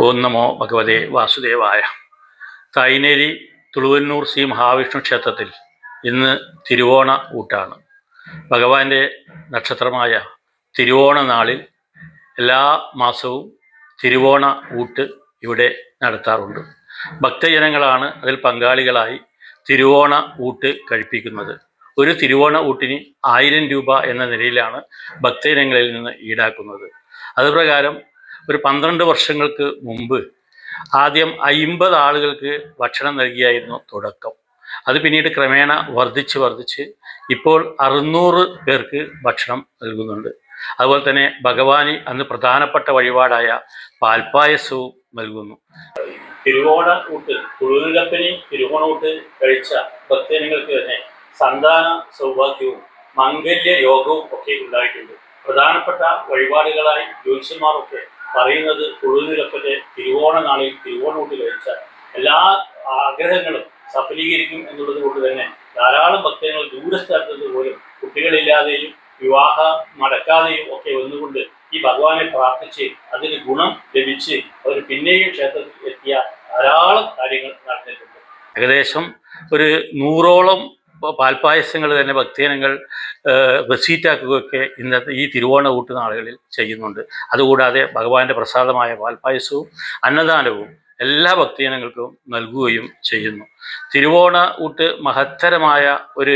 ഓം നമോ ഭഗവതേ വാസുദേവായ. തായ്നേരി തുളുവന്നൂർ ശ്രീ മഹാവിഷ്ണു ക്ഷേത്രത്തിൽ ഇന്ന് തിരുവോണ ഊട്ടാണ്. ഭഗവാന്റെ നക്ഷത്രമായ തിരുവോണ നാളിൽ എല്ലാ മാസവും തിരുവോണ ഊട്ട് ഇവിടെ നടത്താറുണ്ട്. ഭക്തജനങ്ങളാണ് അതിൽ പങ്കാളികളായി തിരുവോണ ഊട്ട് കഴിപ്പിക്കുന്നത്. ഒരു തിരുവോണ ഊട്ടിന് 1000 രൂപ എന്ന നിലയിലാണ് ഭക്തജനങ്ങളിൽ നിന്ന് ഈടാക്കുന്നത്. അതുപ്രകാരം ഒരു 12 വർഷങ്ങൾക്ക് മുമ്പ് ആദ്യം 50 ആളുകൾക്ക് ഭക്ഷണം നൽകിയായിരുന്നു തുടക്കം. അത് പിന്നീട് ക്രമേണ വർദ്ധിച്ച് ഇപ്പോൾ 600 പേർക്ക് ഭക്ഷണം നൽകുന്നുണ്ട്. അതുപോലെ തന്നെ ഭഗവാന് അന്ന് പ്രധാനപ്പെട്ട വഴിപാടായ പാൽപ്പായസവും നൽകുന്നു. തിരുവോണ ഊട്ട് തുളുവിലപ്പനി തിരുവോണ ഊട്ട് കഴിച്ച ഭക്തജനങ്ങൾക്ക് തന്നെ സന്താന സൗഭാഗ്യവും മംഗല്യ യോഗവും ഒക്കെ ഉണ്ടായിട്ടുണ്ട്. പ്രധാനപ്പെട്ട വഴിപാടുകളായി ജ്യോത്സ്യന്മാരൊക്കെ പറയുന്നത് തുളുവിലപ്പന്റെ തിരുവോണ നാളിൽ തിരുവോണ ഊട്ട് കഴിച്ച എല്ലാ ആഗ്രഹങ്ങളും സഫലീകരിക്കും എന്നുള്ളത് കൊണ്ട് തന്നെ ധാരാളം ഭക്തജനങ്ങൾ ദൂരസ്ഥലത്ത് പോലും കുട്ടികളില്ലാതെയും വിവാഹം നടക്കാതെയും ഒക്കെ വന്നുകൊണ്ട് ഈ ഭഗവാനെ പ്രാർത്ഥിച്ച് അതിന് ഗുണം ലഭിച്ച് അവർ പിന്നെയും ക്ഷേത്രത്തിൽ എത്തിയ ധാരാളം കാര്യങ്ങൾ നടന്നിട്ടുണ്ട്. ഏകദേശം ഒരു 100ഓളം പാൽപ്പായസങ്ങൾ തന്നെ ഭക്തജനങ്ങൾ റെസീറ്റാക്കുകയൊക്കെ ഇന്നത്തെ ഈ തിരുവോണ ഊട്ട് നാളുകളിൽ ചെയ്യുന്നുണ്ട്. അതുകൂടാതെ ഭഗവാന്റെ പ്രസാദമായ പാൽപ്പായസവും അന്നദാനവും എല്ലാ ഭക്തജനങ്ങൾക്കും നൽകുകയും ചെയ്യുന്നു. തിരുവോണ ഊട്ട് മഹത്തരമായ ഒരു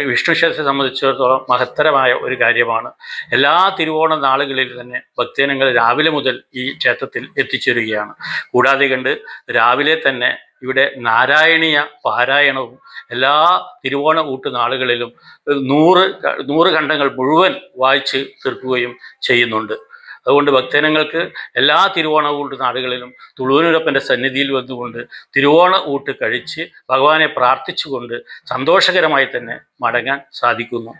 വിഷ്ണു ക്ഷേത്രത്തെ സംബന്ധിച്ചിടത്തോളം മഹത്തരമായ ഒരു കാര്യമാണ്. എല്ലാ തിരുവോണ നാളുകളിൽ തന്നെ ഭക്തജനങ്ങൾ രാവിലെ മുതൽ ഈ ക്ഷേത്രത്തിൽ എത്തിച്ചേരുകയാണ്. കൂടാതെ കണ്ട് രാവിലെ തന്നെ ഇവിടെ നാരായണീയ പാരായണവും എല്ലാ തിരുവോണ ഊട്ട് നാളുകളിലും 100 ഖണ്ഡങ്ങൾ മുഴുവൻ വായിച്ച് തീർക്കുകയും ചെയ്യുന്നുണ്ട്. അതുകൊണ്ട് ഭക്തജനങ്ങൾക്ക് എല്ലാ തിരുവോണ ഊട്ട് നാടുകളിലും തുളുവന്നൂരപ്പൻ്റെ സന്നിധിയിൽ വന്നുകൊണ്ട് തിരുവോണ ഊട്ട് കഴിച്ച് ഭഗവാനെ പ്രാർത്ഥിച്ചുകൊണ്ട് സന്തോഷകരമായി തന്നെ മടങ്ങാൻ സാധിക്കുന്നു.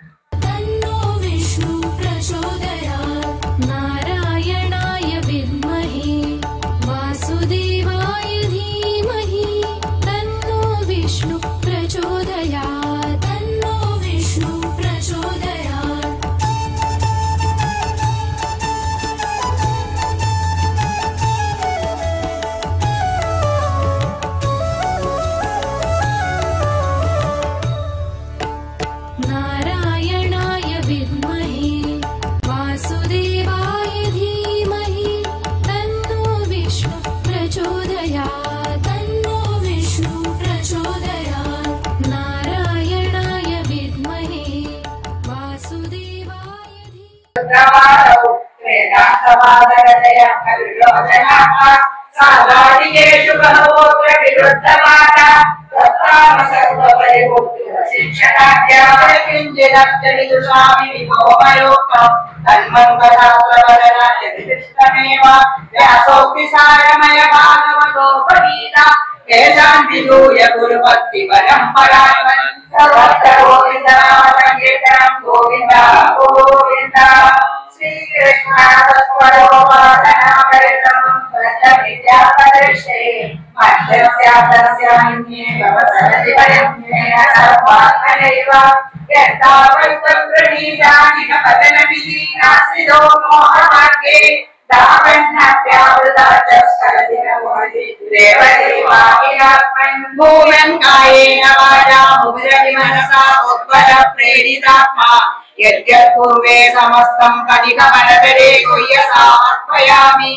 पूर्वे समस्तं कलिकमलतरे गुह्यसामर्पयामि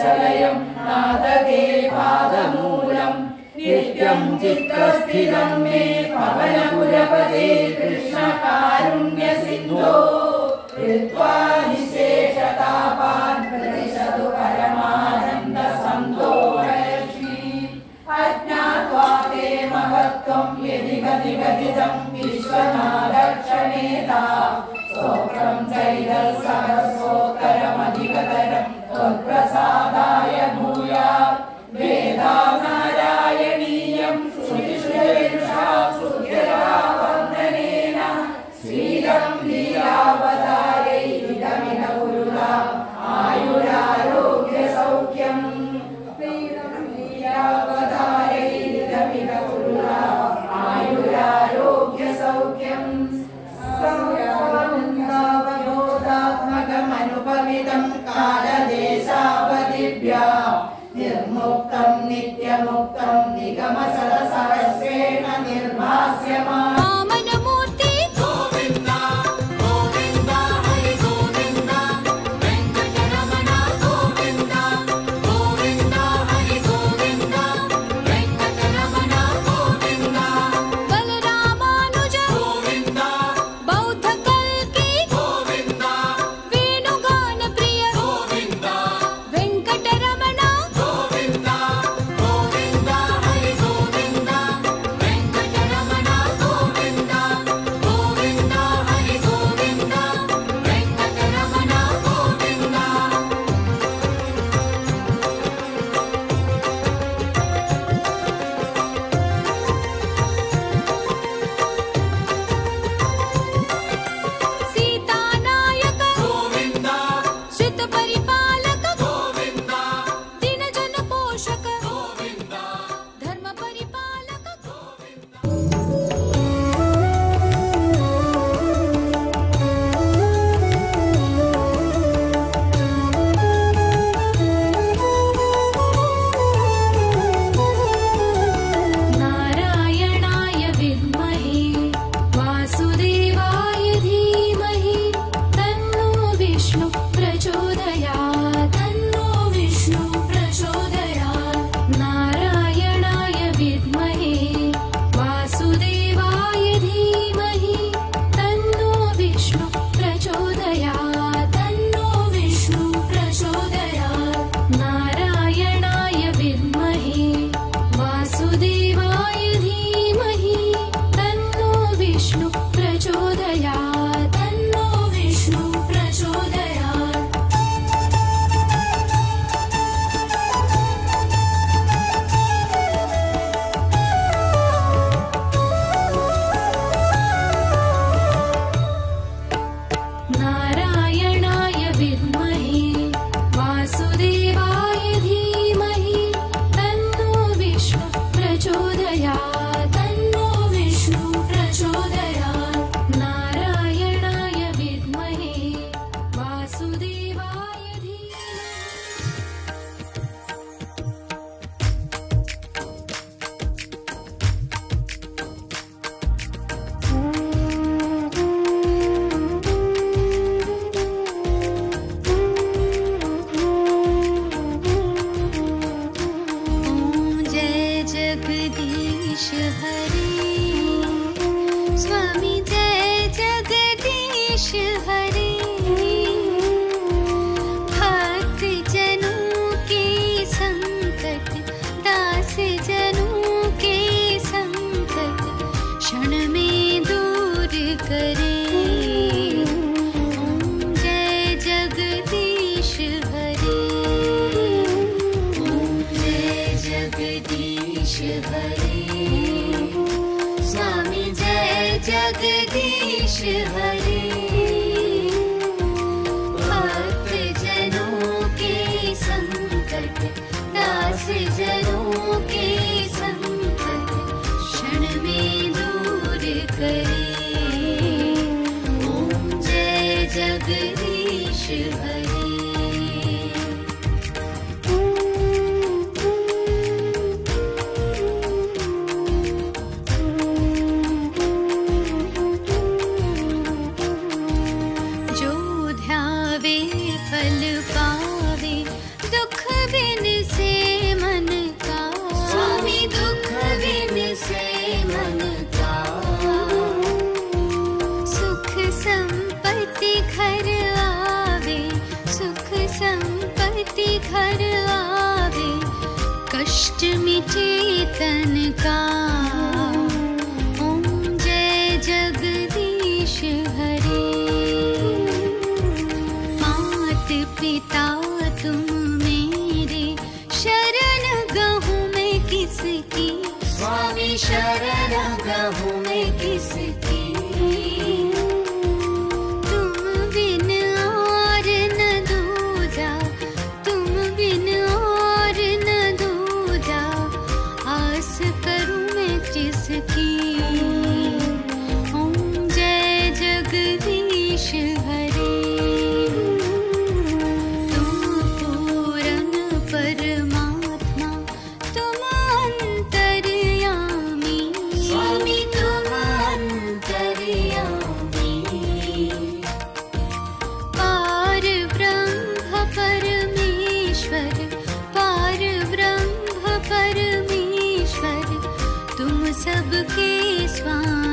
वत्सलयं नादके पादमूलं नित्यं चित्तस्थितं मे पवनपुरपते कृष्णकारुण्यसिन्धो कृत्वा निशेषतापान् प्रतिशतु परमानन्दसन्तोषलक्ष्मी अज्ञात्वा ते महत्त्वं यदि गतिगदितं विश्वनाथक्षमेता स्तोत्रं चैतसहस्रोत्तरमधिकतरं त्वत्प्रसादाय भूयात् वेदानारायणीयं श्रुतिश्रुतिविदुषा श्रुत्यवन्दनेन श्रीरं लीलावतारै हितमिह गुरुना आयुरारोग्यसौख्यं श्रीरं लीलावतारै हितमिह गुरुना आयुरारोग्यसौख्यं सौख्यवयोदात्मकमनुभवितं कालदेशावधिभ्या निर्मुक्तं नित्यमुक्तं निगमसरसहस्रेण निर्भास्यमानं वामनमूर्ति गोविन्द गोविन्द हरि गोविन्द वेङ्कटरमण गोविन्द गोविन्द हरि गोविन्द वेङ्कटरमण गोविन्द बलरामानुज गोविन्द बौद्धकल्की गोविन्द वेणुगानप्रिय गोविन्द वेङ्कटरमण गोविन्द गोविन्द हरि गोविन्द वेङ्कटरमण गोविन्द गोविन्द हरि गोविन्द वेङ्कटरमण गोविन्द सीतानायक गोविन्द श्रितपरिपालक गोविन्द दिनजनपोषक गोविन्द धर्मपरिपालक नारायणाय विद्महे वासुदेवाय धीमहि तन्नो विष्णु प्रचोदयात् तन्नो विष्णु प्रचोदयात् नारायणाय विद्महे वासुदेवाय धीमहि तन्नो विष्णु प्रचोदयात् तन्नो विष्णु प्रचोदयात् नारायणाय विद्महे वासुदेवाय धीमहि तन्नो विष्णु प्रचोदयात् तन्नो विष्णु प्रचोदयात् नारायणाय विद्महे वासुदेवाय धीमहि तन्नो विष्णु प्रचोदयात् तन्नो विष्णु प्रचोदयात् नारायणाय विद्महे वासुदेवाय धीमहि ॐ जय जगदीश हरे स्वामी जय जगदीश हरे भक्त जनों के संकट दास जनों के संकट क्षण में दूर करे ॐ जय जगदीश हरे ॐ जय जगदीश हरे स्वामी जय जगदीश हरे भक्त जनों के संकट दास जनों के संकट क्षण में दूर करे ॐ जय जगदीश हरे किसकी, स्वामी शरण गहूँ मैं किसकी। तुम बिन और न दूजा, तुम बिन और न दूजा, आस करूँ मैं किसकी। ओम जय जगदीश हरे, तुम पूरन परमात्मा, तुम अंतर्यामी, स्वामी तुम अंतर्यामी। पार ब्रह्म परमेश्वर, पार ब्रह्म परमेश्वर, तुम सबके स्वामी।